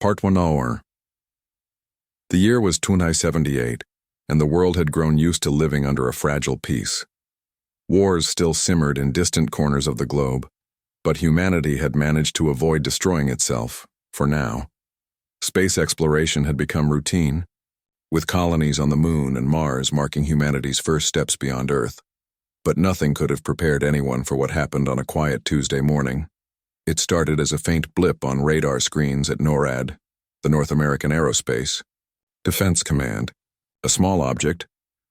Part 1 hour. The year was 2078, and the world had grown used to living under a fragile peace. Wars still simmered in distant corners of the globe, but humanity had managed to avoid destroying itself, for now. Space exploration had become routine, with colonies on the Moon and Mars marking humanity's first steps beyond Earth. But nothing could have prepared anyone for what happened on a quiet Tuesday morning. It started as a faint blip on radar screens at NORAD, the North American Aerospace Defense Command. A small object,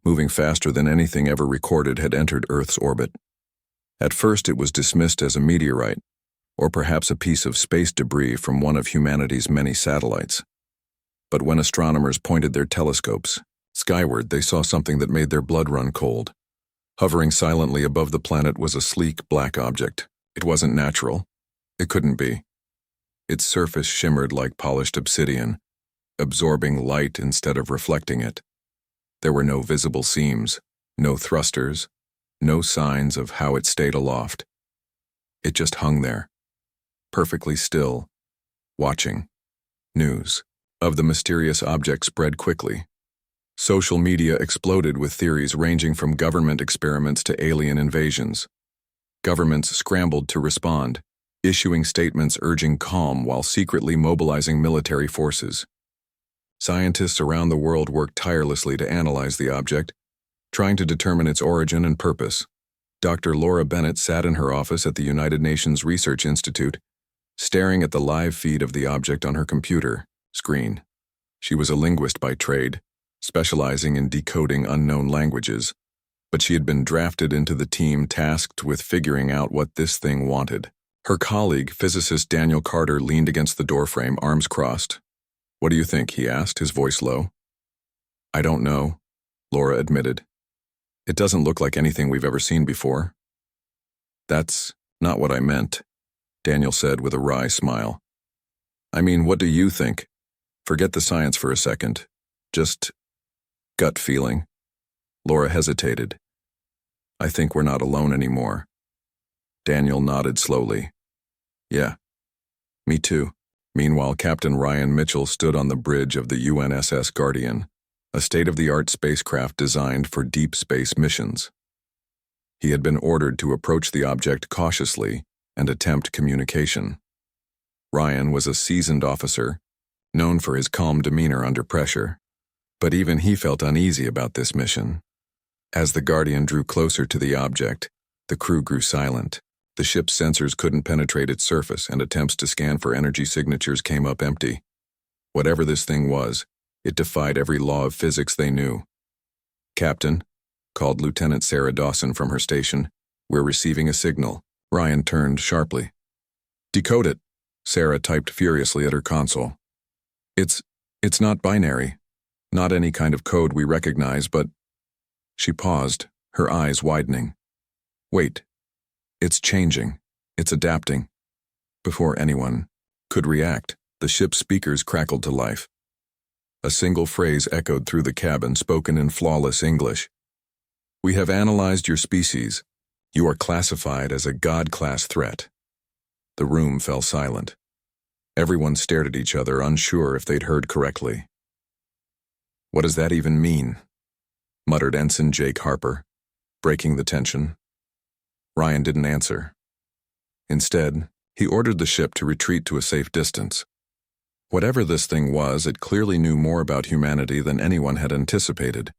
moving faster than anything ever recorded, had entered Earth's orbit. At first it was dismissed as a meteorite, or perhaps a piece of space debris from one of humanity's many satellites. But when astronomers pointed their telescopes skyward, they saw something that made their blood run cold. Hovering silently above the planet was a sleek black object. It wasn't natural. It couldn't be. Its surface shimmered like polished obsidian, absorbing light instead of reflecting it. There were no visible seams, no thrusters, no signs of how it stayed aloft. It just hung there, perfectly still, watching. News of the mysterious object spread quickly. Social media exploded with theories ranging from government experiments to alien invasions. Governments scrambled to respond, issuing statements urging calm while secretly mobilizing military forces. Scientists around the world worked tirelessly to analyze the object, trying to determine its origin and purpose. Dr. Laura Bennett sat in her office at the United Nations Research Institute, staring at the live feed of the object on her computer screen. She was a linguist by trade, specializing in decoding unknown languages, but she had been drafted into the team tasked with figuring out what this thing wanted. Her colleague, physicist Daniel Carter, leaned against the doorframe, arms crossed. "What do you think?" he asked, his voice low. "I don't know," Laura admitted. "It doesn't look like anything we've ever seen before." "That's not what I meant," Daniel said with a wry smile. "I mean, what do you think? Forget the science for a second. Just gut feeling." Laura hesitated. "I think we're not alone anymore." Daniel nodded slowly. "Yeah, me too." Meanwhile, Captain Ryan Mitchell stood on the bridge of the UNSS Guardian, a state-of-the-art spacecraft designed for deep space missions. He had been ordered to approach the object cautiously and attempt communication. Ryan was a seasoned officer, known for his calm demeanor under pressure, but even he felt uneasy about this mission. As the Guardian drew closer to the object, the crew grew silent. The ship's sensors couldn't penetrate its surface, and attempts to scan for energy signatures came up empty. Whatever this thing was, it defied every law of physics they knew. "Captain," called Lieutenant Sarah Dawson from her station, "we're receiving a signal." Ryan turned sharply. "Decode it," Sarah typed furiously at her console. It's not binary. Not any kind of code we recognize, but..." She paused, her eyes widening. "Wait. It's changing. It's adapting." Before anyone could react, the ship's speakers crackled to life. A single phrase echoed through the cabin, spoken in flawless English. "We have analyzed your species. You are classified as a God-class threat." The room fell silent. Everyone stared at each other, unsure if they'd heard correctly. "What does that even mean?" muttered Ensign Jake Harper, breaking the tension. Ryan didn't answer. Instead, he ordered the ship to retreat to a safe distance. Whatever this thing was, it clearly knew more about humanity than anyone had anticipated.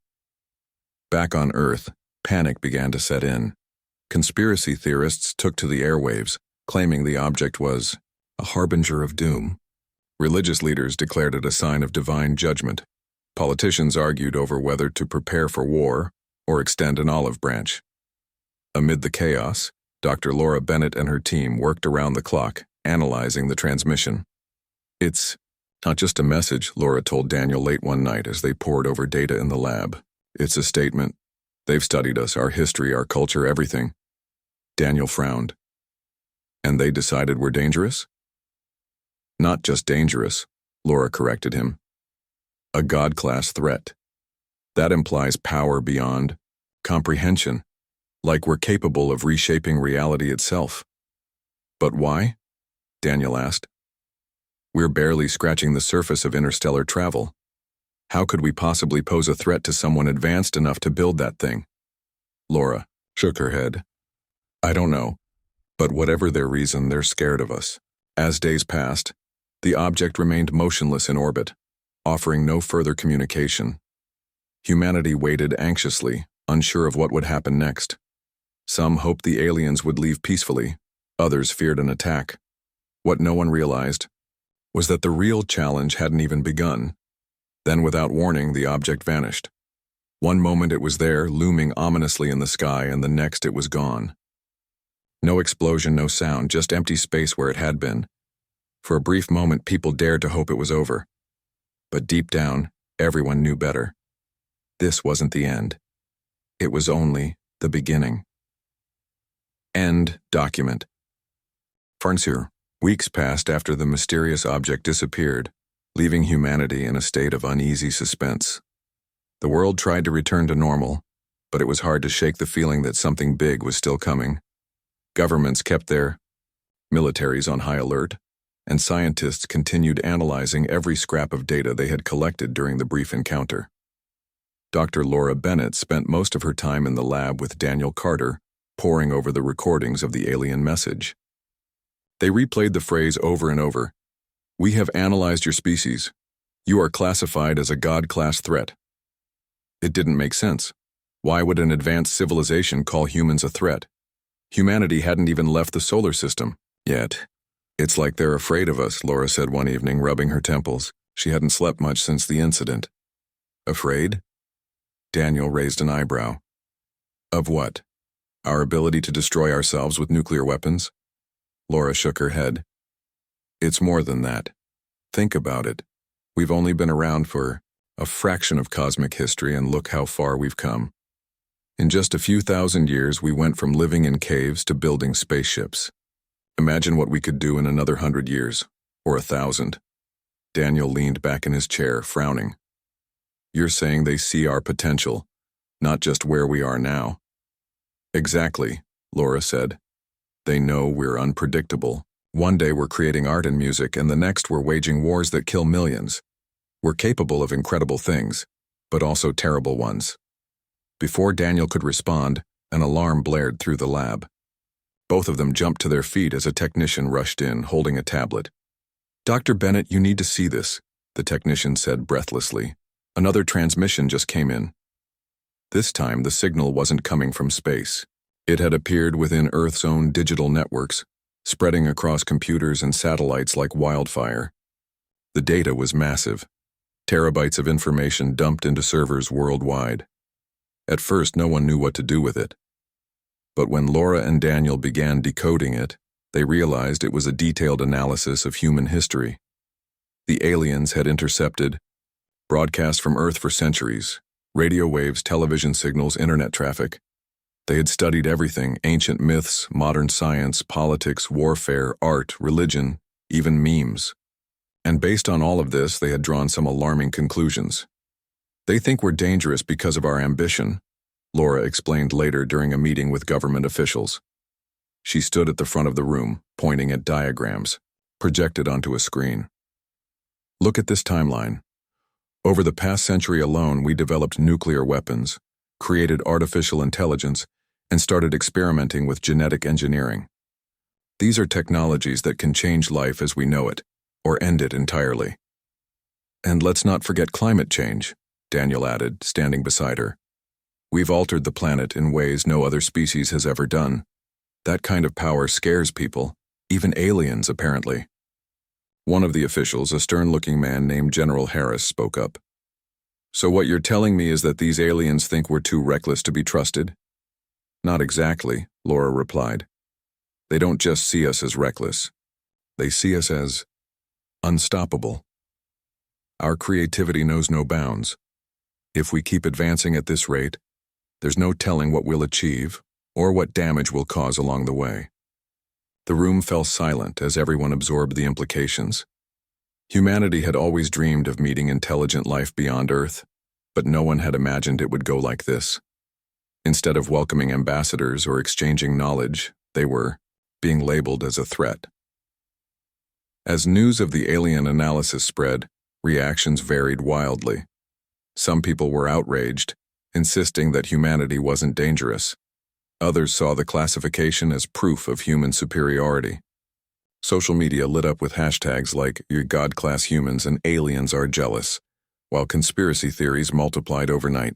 Back on Earth, panic began to set in. Conspiracy theorists took to the airwaves, claiming the object was a harbinger of doom. Religious leaders declared it a sign of divine judgment. Politicians argued over whether to prepare for war or extend an olive branch. Amid the chaos, Dr. Laura Bennett and her team worked around the clock, analyzing the transmission. "It's not just a message," Laura told Daniel late one night as they pored over data in the lab. "It's a statement. They've studied us, our history, our culture, everything." Daniel frowned. "And they decided we're dangerous?" "Not just dangerous," Laura corrected him. "A God-class threat. That implies power beyond comprehension. Like we're capable of reshaping reality itself." "But why?" Daniel asked. We're barely scratching the surface of interstellar travel. How could we possibly pose a threat to someone advanced enough to build that thing? Laura shook her head. I don't know, but whatever their reason, they're scared of us. As days passed, the object remained motionless in orbit, offering no further communication. Humanity waited anxiously, unsure of what would happen next. Some hoped the aliens would leave peacefully, others feared an attack. What no one realized was that the real challenge hadn't even begun. Then, without warning, the object vanished. One moment it was there, looming ominously in the sky, and the next it was gone. No explosion, no sound, just empty space where it had been. For a brief moment, people dared to hope it was over. But deep down, everyone knew better. This wasn't the end. It was only the beginning. End document. Farnsur. Weeks passed after the mysterious object disappeared, leaving humanity in a state of uneasy suspense. The world tried to return to normal, but it was hard to shake the feeling that something big was still coming. Governments kept their militaries on high alert, and scientists continued analyzing every scrap of data they had collected during the brief encounter. Dr. Laura Bennett spent most of her time in the lab with Daniel Carter, poring over the recordings of the alien message. They replayed the phrase over and over. We have analyzed your species. You are classified as a God-class threat. It didn't make sense. Why would an advanced civilization call humans a threat? Humanity hadn't even left the solar system yet. It's like they're afraid of us, Laura said one evening, rubbing her temples. She hadn't slept much since the incident. Afraid? Daniel raised an eyebrow. Of what? Our ability to destroy ourselves with nuclear weapons? Laura shook her head. It's more than that. Think about it. We've only been around for a fraction of cosmic history, and look how far we've come. In just a few thousand years, we went from living in caves to building spaceships. Imagine what we could do in another 100 years, or 1,000. Daniel leaned back in his chair, frowning. You're saying they see our potential, not just where we are now. Exactly, Laura said. They know we're unpredictable. One day we're creating art and music, and the next we're waging wars that kill millions. We're capable of incredible things, but also terrible ones. Before Daniel could respond, an alarm blared through the lab. Both of them jumped to their feet as a technician rushed in, holding a tablet. Dr. Bennett, you need to see this, the technician said breathlessly. Another transmission just came in. This time, the signal wasn't coming from space. It had appeared within Earth's own digital networks, spreading across computers and satellites like wildfire. The data was massive. Terabytes of information dumped into servers worldwide. At first, no one knew what to do with it. But when Laura and Daniel began decoding it, they realized it was a detailed analysis of human history. The aliens had intercepted broadcasts from Earth for centuries, radio waves, television signals, internet traffic. They had studied everything, ancient myths, modern science, politics, warfare, art, religion, even memes. And based on all of this, they had drawn some alarming conclusions. They think we're dangerous because of our ambition, Laura explained later during a meeting with government officials. She stood at the front of the room, pointing at diagrams, projected onto a screen. Look at this timeline. Over the past century alone, we developed nuclear weapons, created artificial intelligence, and started experimenting with genetic engineering. These are technologies that can change life as we know it, or end it entirely. And let's not forget climate change, Daniel added, standing beside her. We've altered the planet in ways no other species has ever done. That kind of power scares people, even aliens, apparently. One of the officials, a stern-looking man named General Harris, spoke up. So what you're telling me is that these aliens think we're too reckless to be trusted? Not exactly, Laura replied. They don't just see us as reckless. They see us as unstoppable. Our creativity knows no bounds. If we keep advancing at this rate, there's no telling what we'll achieve or what damage we'll cause along the way. The room fell silent as everyone absorbed the implications. Humanity had always dreamed of meeting intelligent life beyond Earth, but no one had imagined it would go like this. Instead of welcoming ambassadors or exchanging knowledge, they were being labeled as a threat. As news of the alien analysis spread, reactions varied wildly. Some people were outraged, insisting that humanity wasn't dangerous. Others saw the classification as proof of human superiority. Social media lit up with hashtags like "You're God-class humans" and "Aliens are jealous," while conspiracy theories multiplied overnight.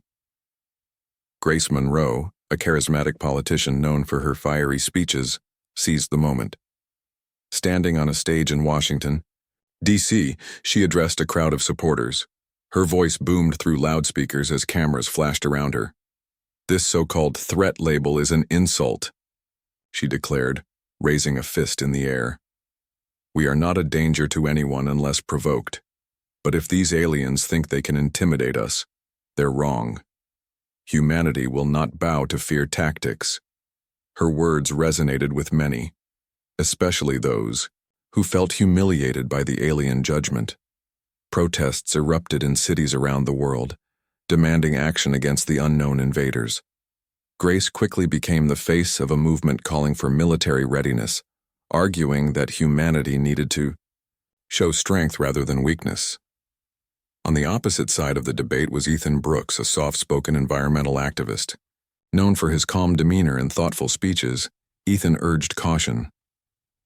Grace Monroe, a charismatic politician known for her fiery speeches, seized the moment. Standing on a stage in Washington, D.C., she addressed a crowd of supporters. Her voice boomed through loudspeakers as cameras flashed around her. "This so-called threat label is an insult," she declared, raising a fist in the air. "We are not a danger to anyone unless provoked. But if these aliens think they can intimidate us, they're wrong. Humanity will not bow to fear tactics." Her words resonated with many, especially those who felt humiliated by the alien judgment. Protests erupted in cities around the world, demanding action against the unknown invaders. Grace quickly became the face of a movement calling for military readiness, arguing that humanity needed to show strength rather than weakness. On the opposite side of the debate was Ethan Brooks, a soft-spoken environmental activist. Known for his calm demeanor and thoughtful speeches, Ethan urged caution.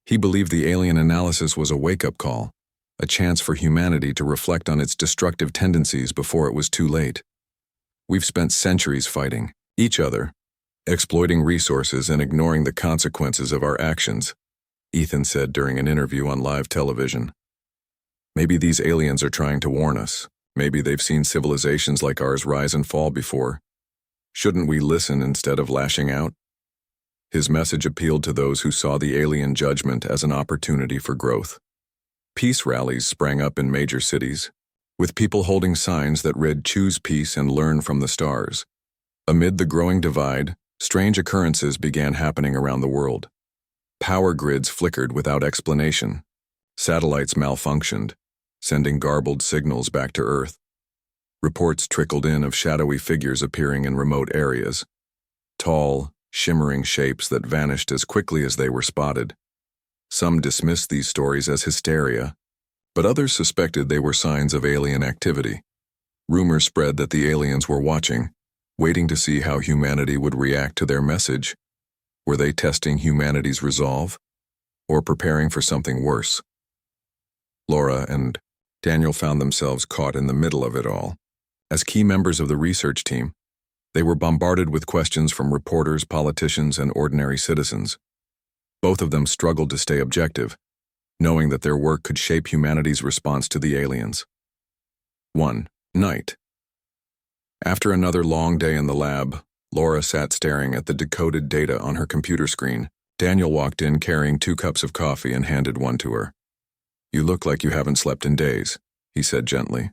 He believed the alien analysis was a wake-up call, a chance for humanity to reflect on its destructive tendencies before it was too late. "We've spent centuries fighting each other, exploiting resources and ignoring the consequences of our actions," Ethan said during an interview on live television. "Maybe these aliens are trying to warn us. Maybe they've seen civilizations like ours rise and fall before. Shouldn't we listen instead of lashing out?" His message appealed to those who saw the alien judgment as an opportunity for growth. Peace rallies sprang up in major cities, with people holding signs that read "Choose peace and learn from the stars." Amid the growing divide, strange occurrences began happening around the world. Power grids flickered without explanation. Satellites malfunctioned, sending garbled signals back to Earth. Reports trickled in of shadowy figures appearing in remote areas. Tall, shimmering shapes that vanished as quickly as they were spotted. Some dismissed these stories as hysteria, but others suspected they were signs of alien activity. Rumors spread that the aliens were watching, waiting to see how humanity would react to their message. Were they testing humanity's resolve, or preparing for something worse? Laura and Daniel found themselves caught in the middle of it all. As key members of the research team, they were bombarded with questions from reporters, politicians, and ordinary citizens. Both of them struggled to stay objective, knowing that their work could shape humanity's response to the aliens. 1. Night. After another long day in the lab, Laura sat staring at the decoded data on her computer screen. Daniel walked in carrying 2 cups of coffee and handed one to her. "You look like you haven't slept in days," he said gently.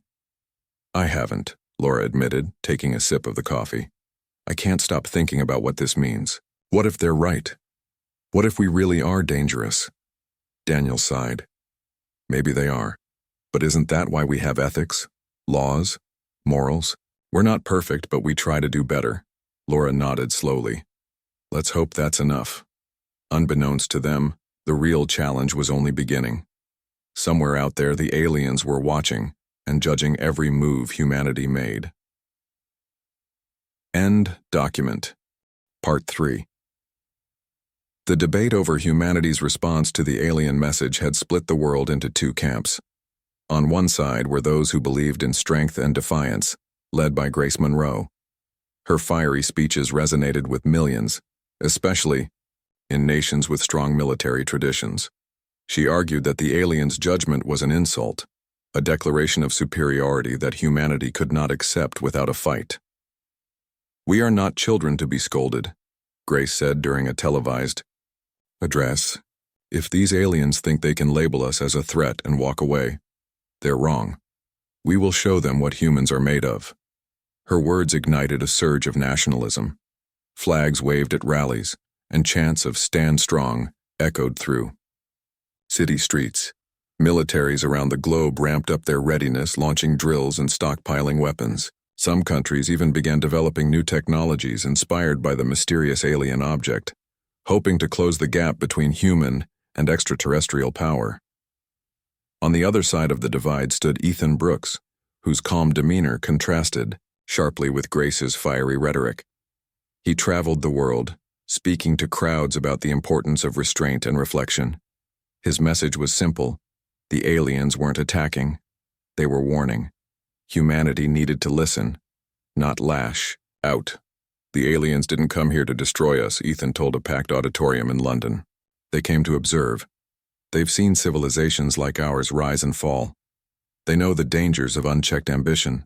"I haven't," Laura admitted, taking a sip of the coffee. "I can't stop thinking about what this means. What if they're right? What if we really are dangerous?" Daniel sighed. "Maybe they are. But isn't that why we have ethics, laws, morals? We're not perfect, but we try to do better." Laura nodded slowly. "Let's hope that's enough." Unbeknownst to them, the real challenge was only beginning. Somewhere out there, the aliens were watching and judging every move humanity made. End document. Part 3. The debate over humanity's response to the alien message had split the world into 2 camps. On one side were those who believed in strength and defiance, led by Grace Monroe. Her fiery speeches resonated with millions, especially in nations with strong military traditions. She argued that the aliens' judgment was an insult, a declaration of superiority that humanity could not accept without a fight. "We are not children to be scolded," Grace said during a televised address. "If these aliens think they can label us as a threat and walk away, they're wrong. We will show them what humans are made of." Her words ignited a surge of nationalism. Flags waved at rallies, and chants of "Stand Strong" echoed through city streets. Militaries around the globe ramped up their readiness, launching drills and stockpiling weapons. Some countries even began developing new technologies inspired by the mysterious alien object, hoping to close the gap between human and extraterrestrial power. On the other side of the divide stood Ethan Brooks, whose calm demeanor contrasted sharply with Grace's fiery rhetoric. He traveled the world, speaking to crowds about the importance of restraint and reflection. His message was simple. The aliens weren't attacking. They were warning. Humanity needed to listen, not lash out. The aliens didn't come here to destroy us, Ethan told a packed auditorium in London. They came to observe. They've seen civilizations like ours rise and fall. They know the dangers of unchecked ambition.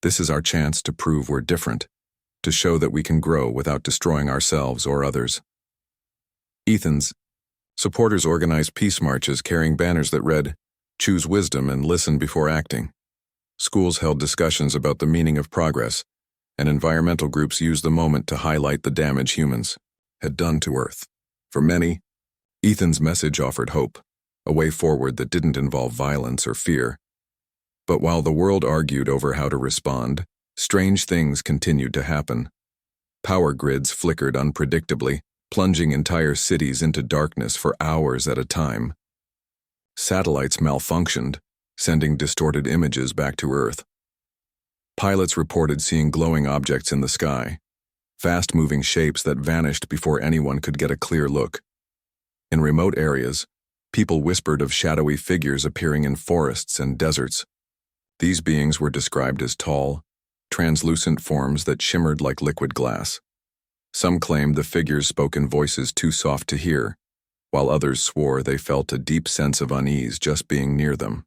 This is our chance to prove we're different, to show that we can grow without destroying ourselves or others. Ethan's supporters organized peace marches carrying banners that read, "Choose wisdom and listen before acting." Schools held discussions about the meaning of progress, and environmental groups used the moment to highlight the damage humans had done to Earth. For many, Ethan's message offered hope, a way forward that didn't involve violence or fear. But while the world argued over how to respond, strange things continued to happen. Power grids flickered unpredictably, plunging entire cities into darkness for hours at a time. Satellites malfunctioned, sending distorted images back to Earth. Pilots reported seeing glowing objects in the sky, fast-moving shapes that vanished before anyone could get a clear look. In remote areas, people whispered of shadowy figures appearing in forests and deserts. These beings were described as tall, translucent forms that shimmered like liquid glass. Some claimed the figures spoke in voices too soft to hear, while others swore they felt a deep sense of unease just being near them.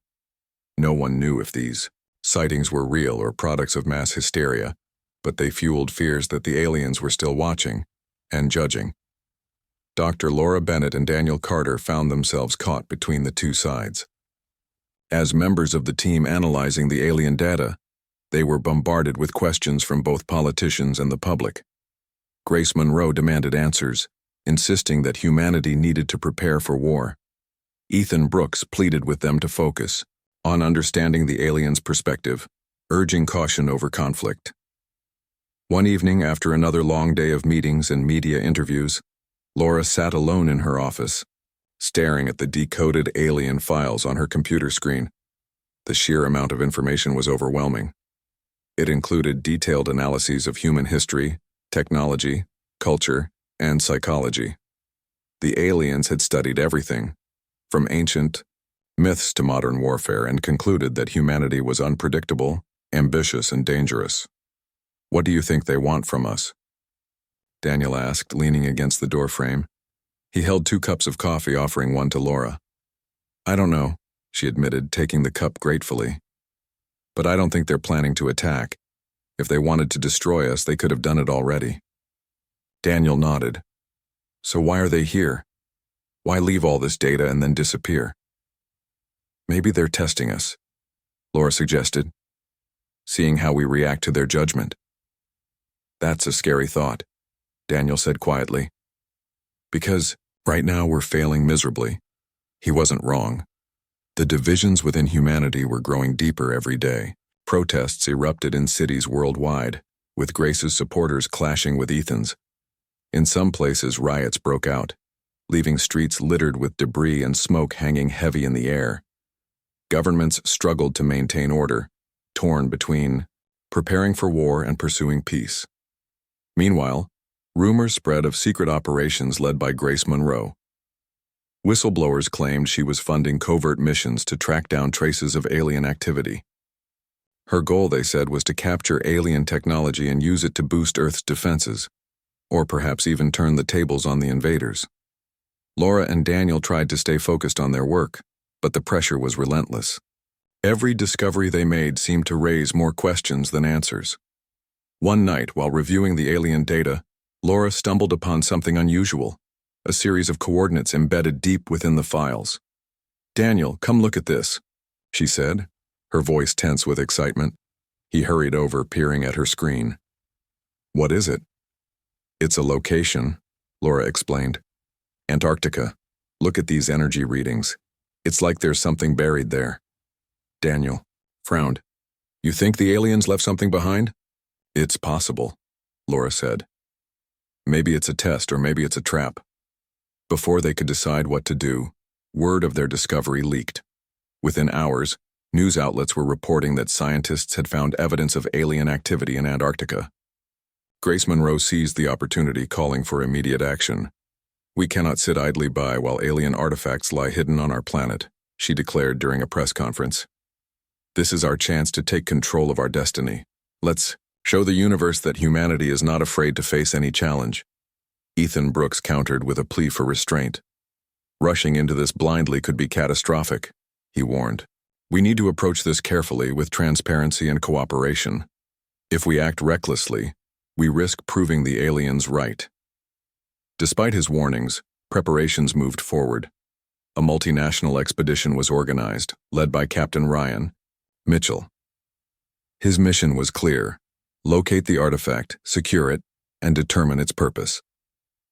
No one knew if these sightings were real or products of mass hysteria, but they fueled fears that the aliens were still watching and judging. Dr. Laura Bennett and Daniel Carter found themselves caught between the two sides. As members of the team analyzing the alien data, they were bombarded with questions from both politicians and the public. Grace Monroe demanded answers, insisting that humanity needed to prepare for war. Ethan Brooks pleaded with them to focus on understanding the aliens' perspective, urging caution over conflict. One evening, after another long day of meetings and media interviews, Laura sat alone in her office, staring at the decoded alien files on her computer screen. The sheer amount of information was overwhelming. It included detailed analyses of human history, technology, culture, and psychology. The aliens had studied everything, from ancient myths to modern warfare, and concluded that humanity was unpredictable, ambitious, and dangerous. "What do you think they want from us?" Daniel asked, leaning against the doorframe. He held 2 cups of coffee, offering one to Laura. "I don't know," she admitted, taking the cup gratefully. "But I don't think they're planning to attack. If they wanted to destroy us, they could have done it already." Daniel nodded. "So why are they here? Why leave all this data and then disappear?" "Maybe they're testing us," Laura suggested, "seeing how we react to their judgment." "That's a scary thought," Daniel said quietly. "Because right now we're failing miserably." He wasn't wrong. The divisions within humanity were growing deeper every day. Protests erupted in cities worldwide, with Grace's supporters clashing with Ethan's. In some places, riots broke out, leaving streets littered with debris and smoke hanging heavy in the air. Governments struggled to maintain order, torn between preparing for war and pursuing peace. Meanwhile, rumors spread of secret operations led by Grace Monroe. Whistleblowers claimed she was funding covert missions to track down traces of alien activity. Her goal, they said, was to capture alien technology and use it to boost Earth's defenses, or perhaps even turn the tables on the invaders. Laura and Daniel tried to stay focused on their work, but the pressure was relentless. Every discovery they made seemed to raise more questions than answers. One night, while reviewing the alien data, Laura stumbled upon something unusual, a series of coordinates embedded deep within the files. "Daniel, come look at this," she said, her voice tense with excitement. He hurried over, peering at her screen. "What is it?" "It's a location," Laura explained. "Antarctica. Look at these energy readings. It's like there's something buried there." Daniel frowned. "You think the aliens left something behind?" "It's possible," Laura said. "Maybe it's a test or maybe it's a trap." Before they could decide what to do, word of their discovery leaked. Within hours, news outlets were reporting that scientists had found evidence of alien activity in Antarctica. Grace Monroe seized the opportunity, calling for immediate action. "We cannot sit idly by while alien artifacts lie hidden on our planet," she declared during a press conference. "This is our chance to take control of our destiny. Let's show the universe that humanity is not afraid to face any challenge." Ethan Brooks countered with a plea for restraint. "Rushing into this blindly could be catastrophic," he warned. "We need to approach this carefully with transparency and cooperation. If we act recklessly, we risk proving the aliens right." Despite his warnings, preparations moved forward. A multinational expedition was organized, led by Captain Ryan Mitchell. His mission was clear: locate the artifact, secure it, and determine its purpose.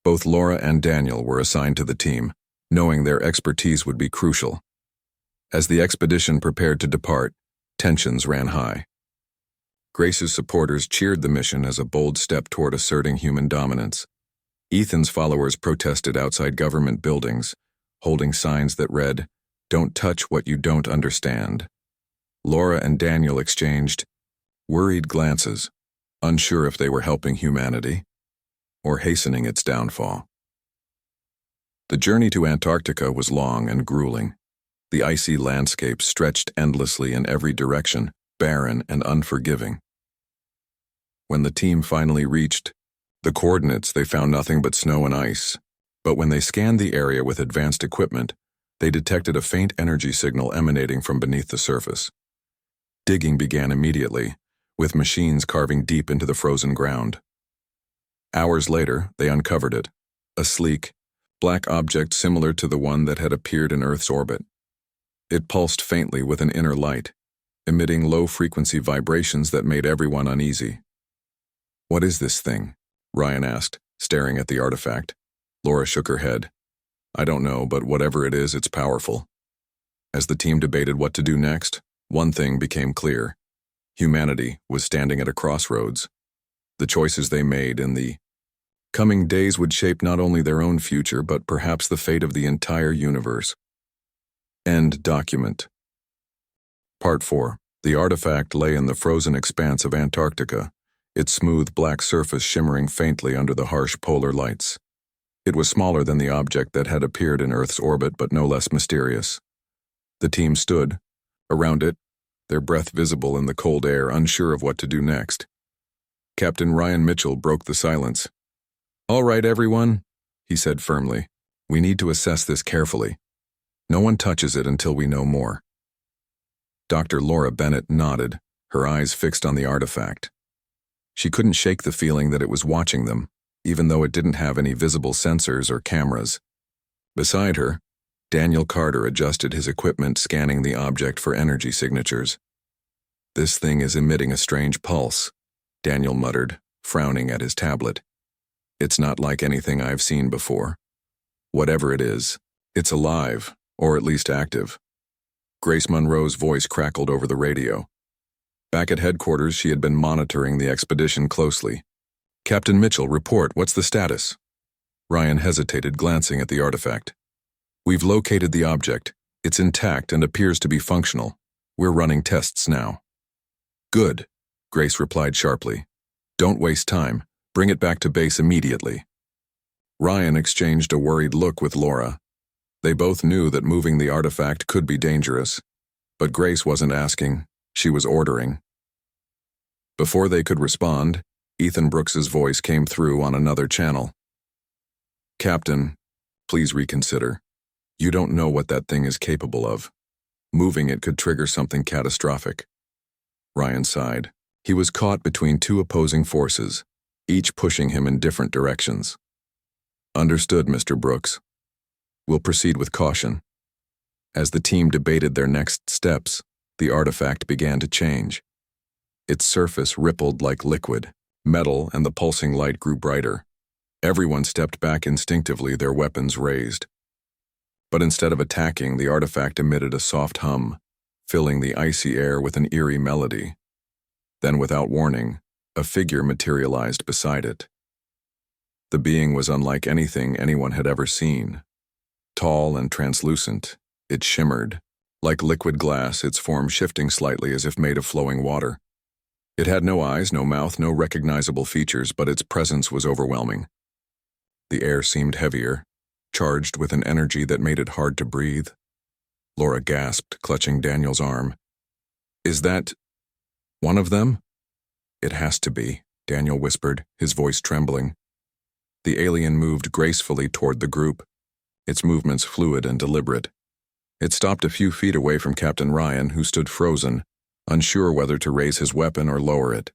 Both Laura and Daniel were assigned to the team, knowing their expertise would be crucial. As the expedition prepared to depart, tensions ran high. Grace's supporters cheered the mission as a bold step toward asserting human dominance. Ethan's followers protested outside government buildings, holding signs that read, "Don't touch what you don't understand." Laura and Daniel exchanged worried glances, unsure if they were helping humanity or hastening its downfall. The journey to Antarctica was long and grueling. The icy landscape stretched endlessly in every direction, barren and unforgiving. When the team finally reached the coordinates, they found nothing but snow and ice. But when they scanned the area with advanced equipment, they detected a faint energy signal emanating from beneath the surface. Digging began immediately, with machines carving deep into the frozen ground. Hours later, they uncovered it, a sleek, black object similar to the one that had appeared in Earth's orbit. It pulsed faintly with an inner light, emitting low-frequency vibrations that made everyone uneasy. "What is this thing?" Ryan asked, staring at the artifact. Laura shook her head. "I don't know, but whatever it is, it's powerful." As the team debated what to do next, one thing became clear. Humanity was standing at a crossroads. The choices they made in the coming days would shape not only their own future, but perhaps the fate of the entire universe. End document. Part 4. The artifact lay in the frozen expanse of Antarctica, its smooth black surface shimmering faintly under the harsh polar lights. It was smaller than the object that had appeared in Earth's orbit, but no less mysterious. The team stood around it, their breath visible in the cold air, unsure of what to do next. Captain Ryan Mitchell broke the silence. "All right, everyone," he said firmly. "We need to assess this carefully. No one touches it until we know more." Dr. Laura Bennett nodded, her eyes fixed on the artifact. She couldn't shake the feeling that it was watching them, even though it didn't have any visible sensors or cameras. Beside her, Daniel Carter adjusted his equipment, scanning the object for energy signatures. "This thing is emitting a strange pulse," Daniel muttered, frowning at his tablet. "It's not like anything I've seen before. Whatever it is, it's alive, or at least active." Grace Monroe's voice crackled over the radio. Back at headquarters, she had been monitoring the expedition closely. "Captain Mitchell, report, what's the status?" Ryan hesitated, glancing at the artifact. "We've located the object. It's intact and appears to be functional. We're running tests now." "Good," Grace replied sharply. "Don't waste time. Bring it back to base immediately." Ryan exchanged a worried look with Laura. They both knew that moving the artifact could be dangerous, but Grace wasn't asking, she was ordering. Before they could respond, Ethan Brooks's voice came through on another channel. "Captain, please reconsider. You don't know what that thing is capable of. Moving it could trigger something catastrophic." Ryan sighed. He was caught between two opposing forces, each pushing him in different directions. "Understood, Mr. Brooks. We'll proceed with caution." As the team debated their next steps, the artifact began to change. Its surface rippled like liquid, metal, and the pulsing light grew brighter. Everyone stepped back instinctively, their weapons raised. But instead of attacking, the artifact emitted a soft hum, filling the icy air with an eerie melody. Then, without warning, a figure materialized beside it. The being was unlike anything anyone had ever seen. Tall and translucent, it shimmered, Like liquid glass, its form shifting slightly as if made of flowing water. It had no eyes, no mouth, no recognizable features, but its presence was overwhelming. The air seemed heavier, charged with an energy that made it hard to breathe. Laura gasped, clutching Daniel's arm. "Is that one of them?" "It has to be," Daniel whispered, his voice trembling. The alien moved gracefully toward the group, its movements fluid and deliberate. It stopped a few feet away from Captain Ryan, who stood frozen, unsure whether to raise his weapon or lower it.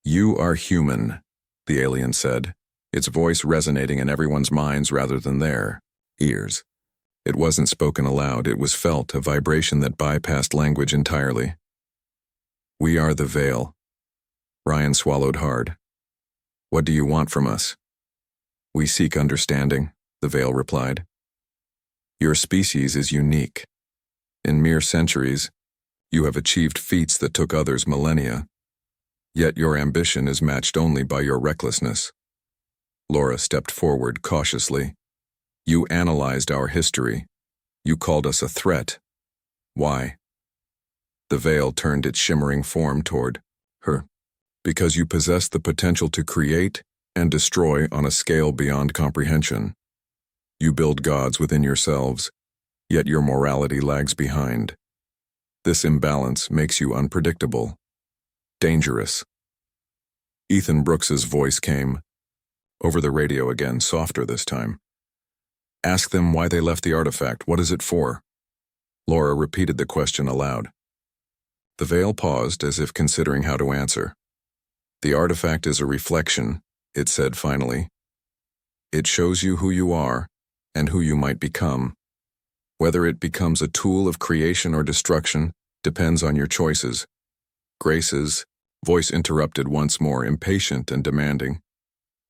"You are human," the alien said, its voice resonating in everyone's minds rather than their ears. It wasn't spoken aloud, it was felt, a vibration that bypassed language entirely. "We are the Veil." Ryan swallowed hard. "What do you want from us?" "We seek understanding," the Veil replied. "Your species is unique. In mere centuries, you have achieved feats that took others millennia. Yet your ambition is matched only by your recklessness." Laura stepped forward cautiously. "You analyzed our history. You called us a threat. Why?" The Veil turned its shimmering form toward her. "Because you possess the potential to create and destroy on a scale beyond comprehension. You build gods within yourselves, yet your morality lags behind. This imbalance makes you unpredictable, dangerous." Ethan Brooks's voice came, over the radio again, softer this time. "Ask them why they left the artifact. What is it for?" Laura repeated the question aloud. The Veil paused, as if considering how to answer. "The artifact is a reflection," it said finally. "It shows you who you are and who you might become. Whether it becomes a tool of creation or destruction depends on your choices." Grace's voice interrupted once more, impatient and demanding.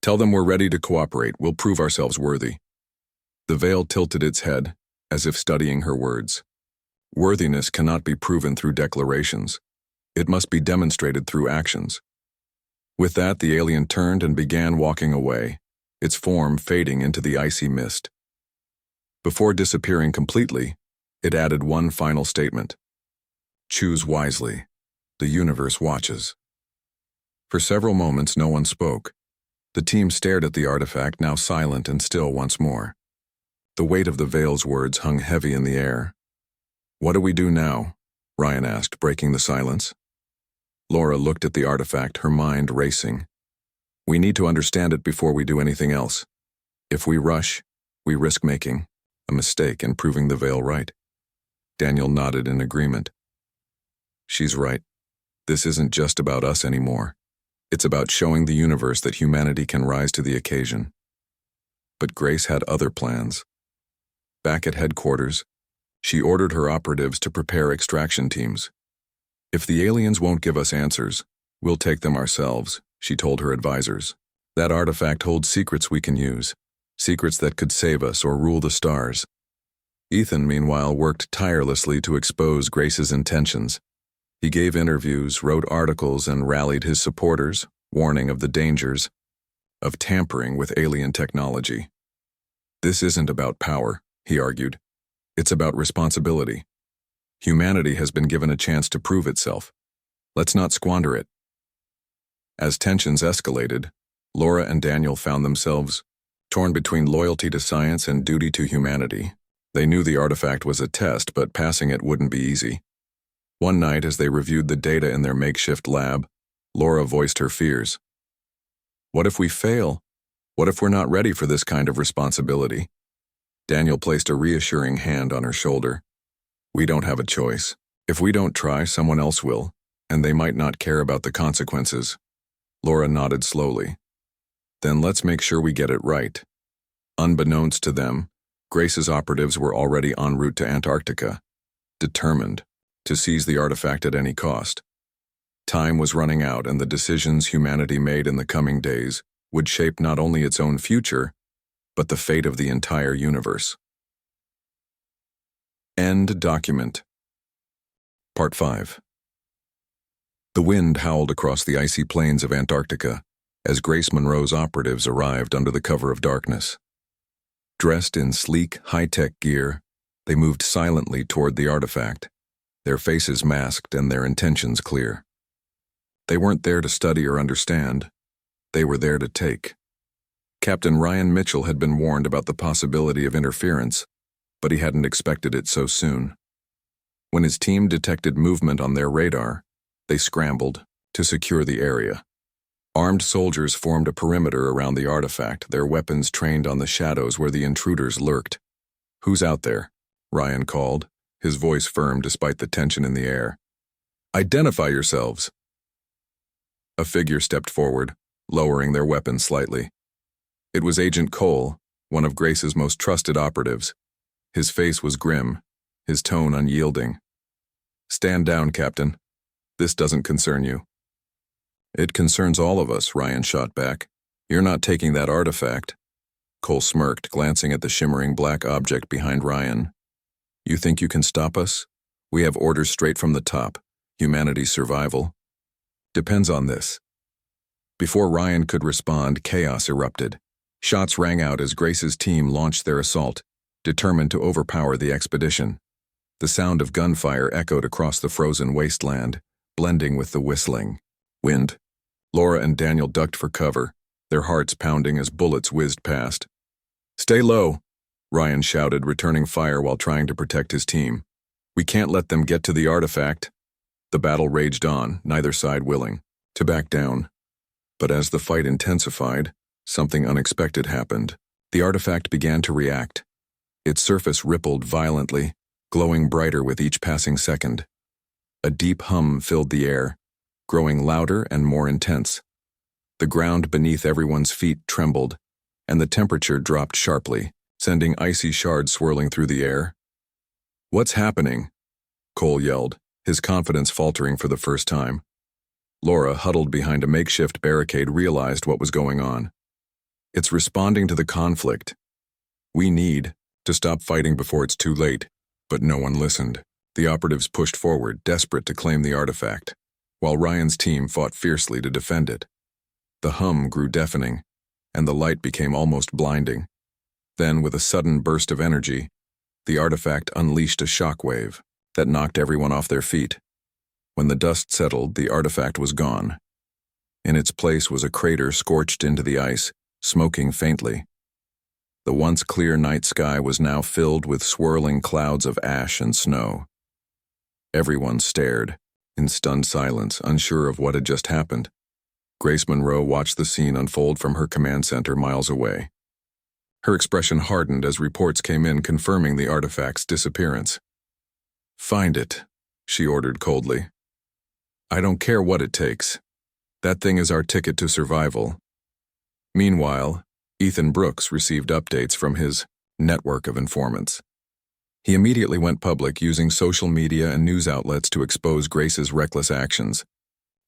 "Tell them we're ready to cooperate. We'll prove ourselves worthy." The Veil tilted its head, as if studying her words. "Worthiness cannot be proven through declarations. It must be demonstrated through actions." With that, the alien turned and began walking away, its form fading into the icy mist. Before disappearing completely, it added one final statement. "Choose wisely. The universe watches." For several moments, no one spoke. The team stared at the artifact, now silent and still once more. The weight of the Veil's words hung heavy in the air. "What do we do now?" Ryan asked, breaking the silence. Laura looked at the artifact, her mind racing. "We need to understand it before we do anything else. If we rush, we risk making a mistake and proving the Veil right." Daniel nodded in agreement. "She's right. This isn't just about us anymore. It's about showing the universe that humanity can rise to the occasion." But Grace had other plans. Back at headquarters, she ordered her operatives to prepare extraction teams. "If the aliens won't give us answers, we'll take them ourselves," she told her advisors. "That artifact holds secrets we can use, secrets that could save us or rule the stars." Ethan, meanwhile, worked tirelessly to expose Grace's intentions. He gave interviews, wrote articles, and rallied his supporters, warning of the dangers of tampering with alien technology. "This isn't about power," he argued. "It's about responsibility. Humanity has been given a chance to prove itself. Let's not squander it." As tensions escalated, Laura and Daniel found themselves torn between loyalty to science and duty to humanity. They knew the artifact was a test, but passing it wouldn't be easy. One night, as they reviewed the data in their makeshift lab, Laura voiced her fears. "What if we fail? What if we're not ready for this kind of responsibility?" Daniel placed a reassuring hand on her shoulder. "We don't have a choice. If we don't try, someone else will, and they might not care about the consequences." Laura nodded slowly. "Then let's make sure we get it right." Unbeknownst to them, Grace's operatives were already en route to Antarctica, determined to seize the artifact at any cost. Time was running out, and the decisions humanity made in the coming days would shape not only its own future, but the fate of the entire universe. End document. Part 5. The wind howled across the icy plains of Antarctica as Grace Monroe's operatives arrived under the cover of darkness. Dressed in sleek, high-tech gear, They moved silently toward the artifact, their faces masked and their intentions clear. They weren't there to study or understand. They were there to take. Captain Ryan Mitchell had been warned about the possibility of interference, but he hadn't expected it so soon. When his team detected movement on their radar, they scrambled to secure the area. Armed soldiers formed a perimeter around the artifact, their weapons trained on the shadows where the intruders lurked. "Who's out there?" Ryan called, his voice firm despite the tension in the air. "Identify yourselves." A figure stepped forward, lowering their weapons slightly. It was Agent Cole, one of Grace's most trusted operatives. His face was grim, his tone unyielding. "Stand down, Captain. This doesn't concern you." "It concerns all of us," Ryan shot back. "You're not taking that artifact." Cole smirked, glancing at the shimmering black object behind Ryan. "You think you can stop us? We have orders straight from the top. Humanity's survival depends on this." Before Ryan could respond, chaos erupted. Shots rang out as Grace's team launched their assault, determined to overpower the expedition. The sound of gunfire echoed across the frozen wasteland, blending with the whistling wind. Laura and Daniel ducked for cover, their hearts pounding as bullets whizzed past. "Stay low," Ryan shouted, returning fire while trying to protect his team. "We can't let them get to the artifact." The battle raged on, neither side willing to back down. But as the fight intensified, something unexpected happened. The artifact began to react. Its surface rippled violently, glowing brighter with each passing second. A deep hum filled the air, growing louder and more intense. The ground beneath everyone's feet trembled, and the temperature dropped sharply, sending icy shards swirling through the air. "What's happening?" Cole yelled, his confidence faltering for the first time. Laura, huddled behind a makeshift barricade, realized what was going on. "It's responding to the conflict. We need to stop fighting before it's too late." But no one listened. The operatives pushed forward, desperate to claim the artifact, while Ryan's team fought fiercely to defend it. The hum grew deafening, and the light became almost blinding. Then, with a sudden burst of energy, the artifact unleashed a shockwave that knocked everyone off their feet. When the dust settled, the artifact was gone. In its place was a crater scorched into the ice, smoking faintly. The once clear night sky was now filled with swirling clouds of ash and snow. Everyone stared, in stunned silence, unsure of what had just happened. Grace Monroe watched the scene unfold from her command center miles away. Her expression hardened as reports came in confirming the artifact's disappearance. "Find it," she ordered coldly. "I don't care what it takes. That thing is our ticket to survival." Meanwhile, Ethan Brooks received updates from his network of informants. He immediately went public, using social media and news outlets to expose Grace's reckless actions.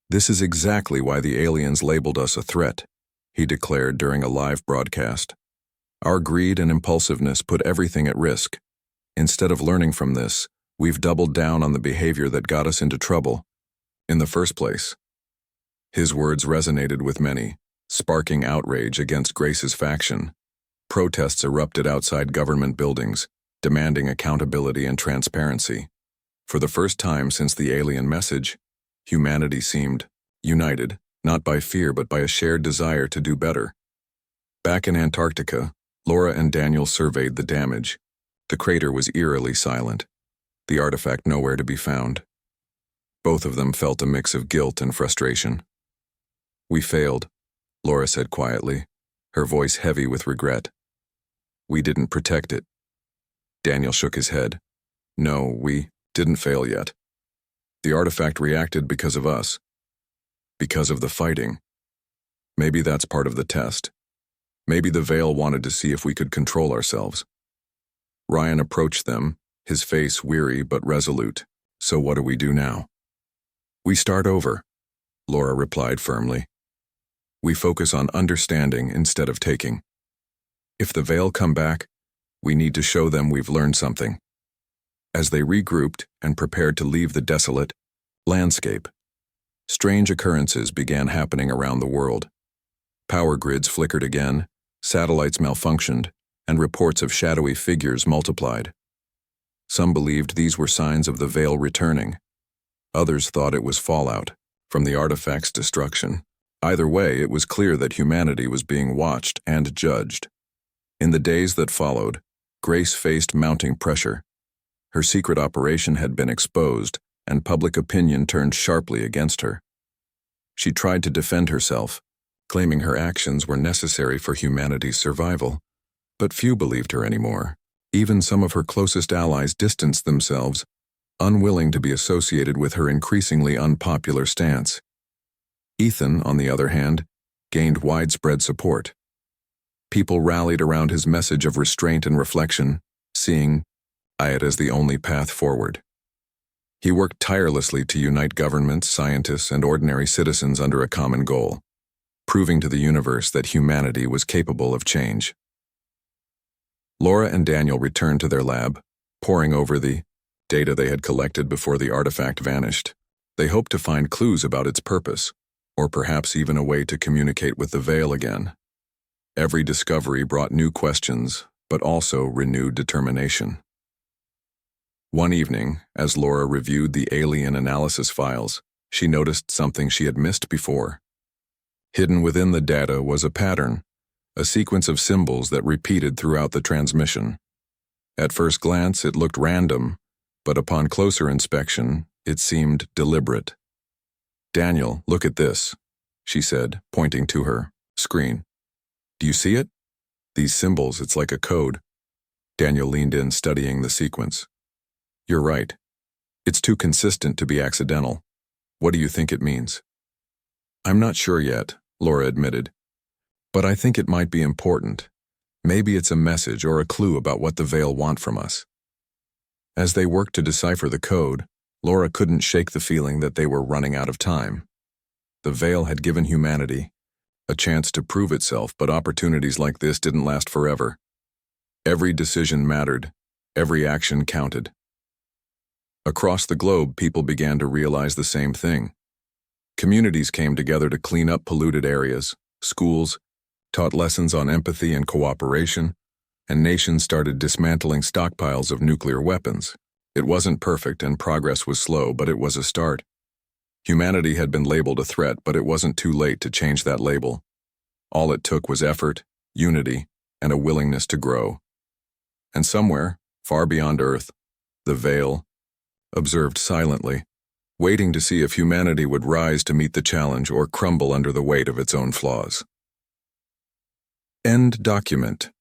"This is exactly why the aliens labeled us a threat," he declared during a live broadcast. "Our greed and impulsiveness put everything at risk. Instead of learning from this, we've doubled down on the behavior that got us into trouble in the first place." His words resonated with many, sparking outrage against Grace's faction. Protests erupted outside government buildings, demanding accountability and transparency. For the first time since the alien message, humanity seemed united, not by fear but by a shared desire to do better. Back in Antarctica, Laura and Daniel surveyed the damage. The crater was eerily silent, the artifact nowhere to be found. Both of them felt a mix of guilt and frustration. "We failed," Laura said quietly, her voice heavy with regret. "We didn't protect it." Daniel shook his head. "No, we didn't fail yet. The artifact reacted because of us. Because of the fighting. Maybe that's part of the test. Maybe the Veil wanted to see if we could control ourselves." Ryan approached them, his face weary but resolute. "So what do we do now?" "We start over," Laura replied firmly. "We focus on understanding instead of taking. If the Veil come back, we need to show them we've learned something." As they regrouped and prepared to leave the desolate landscape, strange occurrences began happening around the world. Power grids flickered again, satellites malfunctioned, and reports of shadowy figures multiplied. Some believed these were signs of the veil returning. Others thought it was fallout from the artifact's destruction. Either way, it was clear that humanity was being watched and judged. In the days that followed, Grace faced mounting pressure. Her secret operation had been exposed, and public opinion turned sharply against her. She tried to defend herself, claiming her actions were necessary for humanity's survival, but few believed her anymore. Even some of her closest allies distanced themselves, unwilling to be associated with her increasingly unpopular stance. Ethan, on the other hand, gained widespread support. People rallied around his message of restraint and reflection, seeing it as the only path forward. He worked tirelessly to unite governments, scientists, and ordinary citizens under a common goal, proving to the universe that humanity was capable of change. Laura and Daniel returned to their lab, poring over the data they had collected before the artifact vanished. They hoped to find clues about its purpose, or perhaps even a way to communicate with the veil again. Every discovery brought new questions, but also renewed determination. One evening, as Laura reviewed the alien analysis files, she noticed something she had missed before. Hidden within the data was a pattern, a sequence of symbols that repeated throughout the transmission. At first glance, it looked random, but upon closer inspection, it seemed deliberate. "Daniel, look at this," she said, pointing to her screen. "Do you see it? These symbols, it's like a code." Daniel leaned in, studying the sequence. "You're right. It's too consistent to be accidental. What do you think it means?" "I'm not sure yet," Laura admitted. "But I think it might be important. Maybe it's a message or a clue about what the Veil want from us." As they worked to decipher the code, Laura couldn't shake the feeling that they were running out of time. The Veil had given humanity a chance to prove itself, but opportunities like this didn't last forever. Every decision mattered. Every action counted. Across the globe, people began to realize the same thing. Communities came together to clean up polluted areas. Schools taught lessons on empathy and cooperation, and nations started dismantling stockpiles of nuclear weapons. It wasn't perfect and progress was slow, but it was a start. Humanity had been labeled a threat, but it wasn't too late to change that label. All it took was effort, unity, and a willingness to grow. And somewhere, far beyond Earth, the Veil observed silently, waiting to see if humanity would rise to meet the challenge or crumble under the weight of its own flaws. End document.